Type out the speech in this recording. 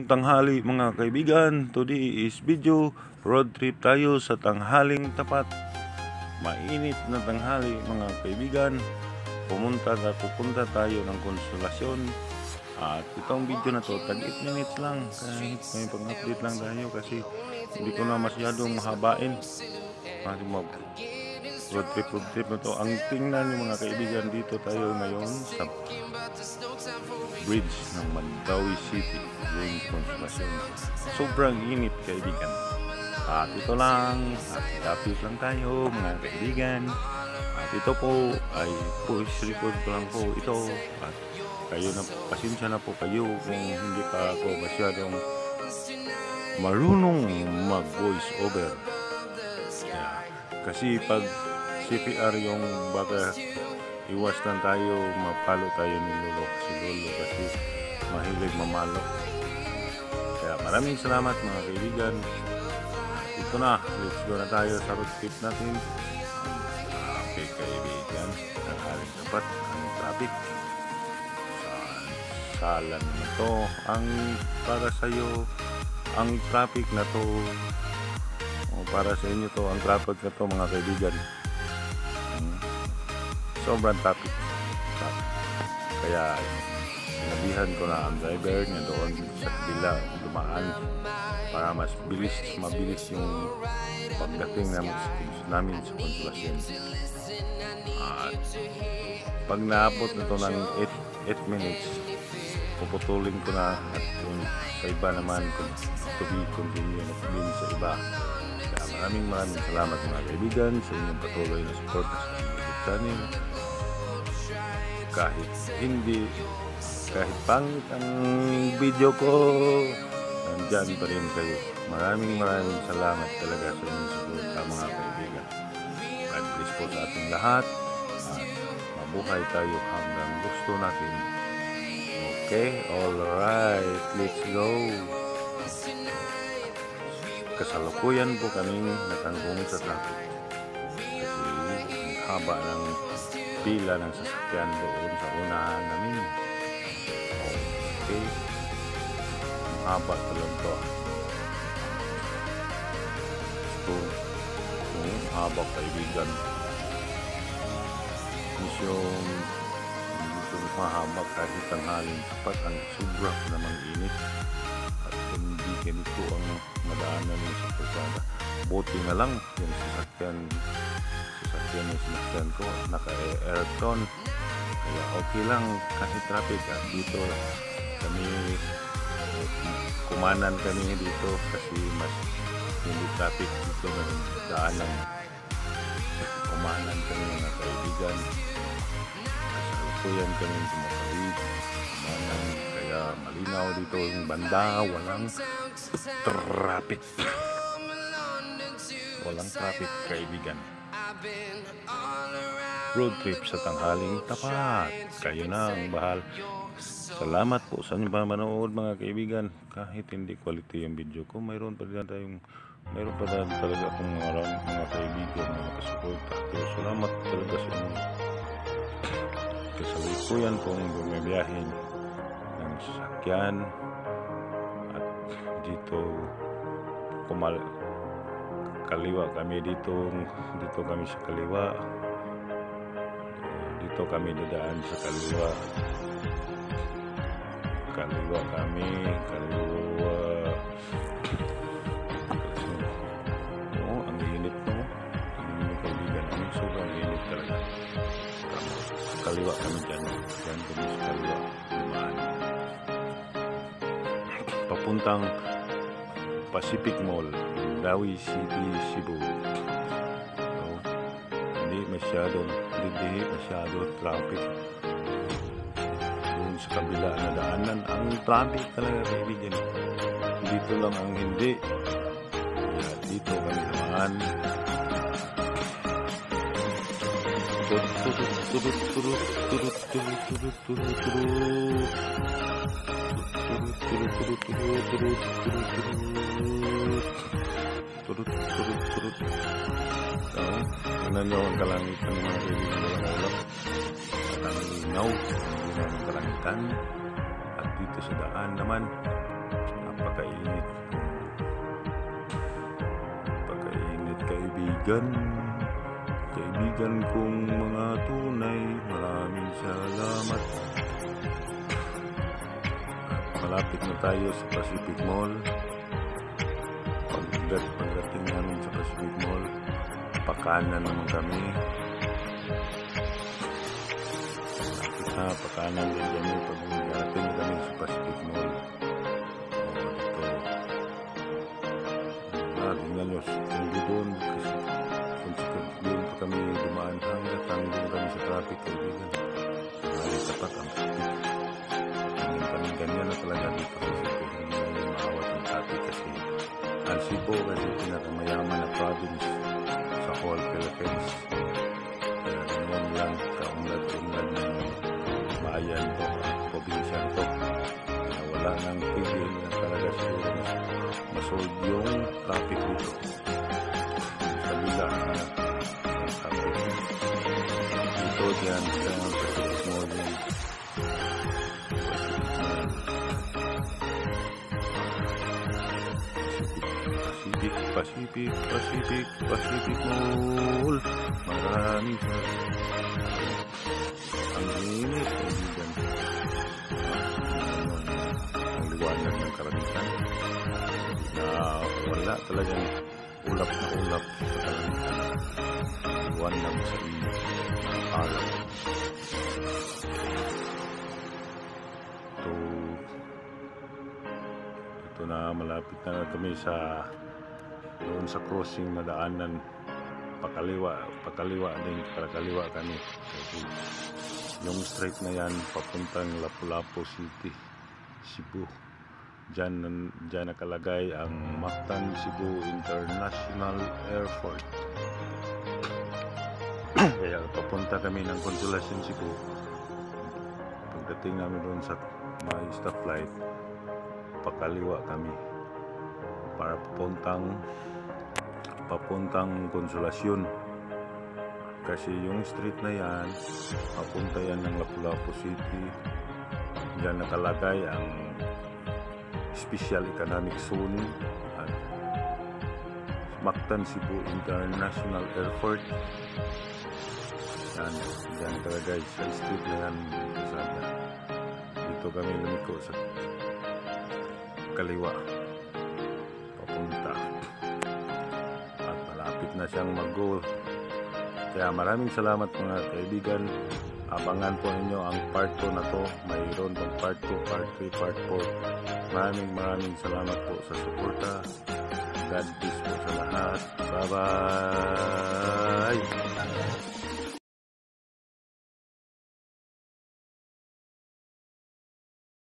Magandang tanghali mga kaibigan. Today is video road trip tayo sa tanghaling tapat. Mainit na tanghali mga kaibigan. Pupunta tayo ng Konsolasyon. At itong video na to tag 8 minutes lang. Kahit may pang-update lang tayo kasi hindi ko na masyadong mahabain. Kasi road trip na to. Ang tingnan nyo mga kaibigan, dito tayo ngayon sa bridge ng Mandawi City, yung Konsolasyon. Sobrang init kaibigan. At ito lang, update lang tayo mga kaibigan. At ito po ay voice record ko lang po ito. At kayo na, pasensya na po kayo kung hindi pa ako masyadong marunong mag voice over. Kasi pag CPR yung baka iwas lang tayo, mapalo tayo ni Lolo. Si Lolo kasi mahilig mamalo. Kaya maraming salamat mga kaibigan. Ito na, let's go na tayo sa road trip natin. Okay kaibigan, tanghaling dapat ang traffic. Salan na to. Ang para sa'yo, ang traffic na to. Para sa inyo to, ang traffic na to mga kaibigan. Sobrang traffic. Kaya sinabihan ko na ang driver niya doon sa kabila dumaan para mas mabilis yung pagdating namin sa Konsolasyon. At pag naabot na to ng 8 minutes, puputulin ko na at yung sa iba naman to be continue na din sa iba. Kaya maraming salamat mga kaibigan sa inyong patuloy na support sa YouTube channel. Kahit pangit ang video ko, nandyan pa rin kayo. Maraming salamat talaga sa inyong suporta mga kaibigan. God bless po sa ating lahat at mabuhay tayo hanggang gusto natin. Okay, alright, let's go. Kasalukuyan po kaming natanggung sa traffic kasi haba ng pila ng sasakyan doon sa unahan namin. Okay, haba talaga to. So, haba kaibigan. Misyon dito mahaba kahit tanghaling tapat ang sobra namang init. At hindi ganito ang madaanan mo sa kalsada. Buti na lang yung sasakyan ko naka-aircon, kaya okay lang kahit traffic. At dito kami kumanan kami dito kasi mas hindi traffic dito ng daanan. Kumanan kami mga kaibigan, kasalukuyan kami tumatawid kumanan, kaya malinaw dito yung banda, walang traffic kaibigan. Road trip sa tanghaling tapat, kayo na ang bahal. Salamat po sa inyong panonood mga kaibigan. Kahit hindi quality yung video ko, mayroon pa talaga akong mga kaibigan na nakasuporta. Pero salamat talaga sa inyo. Kasalukuyan pong bumibiyahin ng sasakyan at dito kaliwa kami dito kami sa kaliwa. Dito kami dadaan sa kaliwa kami. Ang init mo. Ang kaibigan namin, sobrang init talaga. Kaliwa kami dyan kami sa kaliwa. Papuntang Pacific Mall, Mandawi City, Cebu. Hindi masyado traffic. Doon sa kabila na daanan, ang traffic talaga kaibigan. Dito lang ang hindi. Kaya dito kami naman. Tingnan nyo ang kalangitan ng mga kaibigan, walang ulap. Ang linaw ng kalangitan. At dito sa daan naman, Napakainit. Napakainit kaibigan. Kaibigan kong mga tunay, maraming salamat. Malapit na tayo sa Pacific Mall. Pagdating namin sa Pacific Mall, pakanan naman kami. Pakanan din kami pagdating kami sa Pacific Mall. Tingnan nyo, hindi doon kasi doon pa kami dumaan hanggang kami sa traffic kaibigan. Tapat ang traffic. Ganyan na talaga dito sa Cebu. Hindi na maawat ang traffic kasi ang Cebu kasi pinakamayaman na province sa whole Philippines. Kaya ganoon lang kaunlad-unlad ng bayan to, probinsya to. Kaya wala nang pigil na talaga siguro masolve yung traffic dito. Sa bila ng traffic. Dito dyan sa Pacific Mall yan. Pacific Mall. Maraming ang init kaibigan. Ang liwanag ng karamihan na wala talagang ulap na ulap sa karamihan. Liwanag sa init ng araw. Ito na, malapit na kami sa doon sa crossing na daanan, pakaliwa din, kaliwa kami kasi yung straight na yan papuntang Lapu-Lapu City, Cebu. Diyan nakalagay ang Mactan Cebu International Airport. Kaya papunta kami ng Consolacion, Cebu. Pagdating namin doon sa may stoplight, pakaliwa kami para papuntang Consolacion. Kasi yung street na yan, papunta yan ng Lapu-Lapu City. Diyan nakalagay ang Special Economic Zone at Mactan Cebu International Airport. Diyan nakalagay sa street na yan. Dito kami lumiko sa kaliwa papunta at malapit na siyang mag-goal. Kaya maraming salamat mga kaibigan. Abangan po ninyo ang part 2 na to. Mayroon pang part 2, part 3, part 4. Maraming salamat po sa suporta. God bless po sa lahat. Bye bye.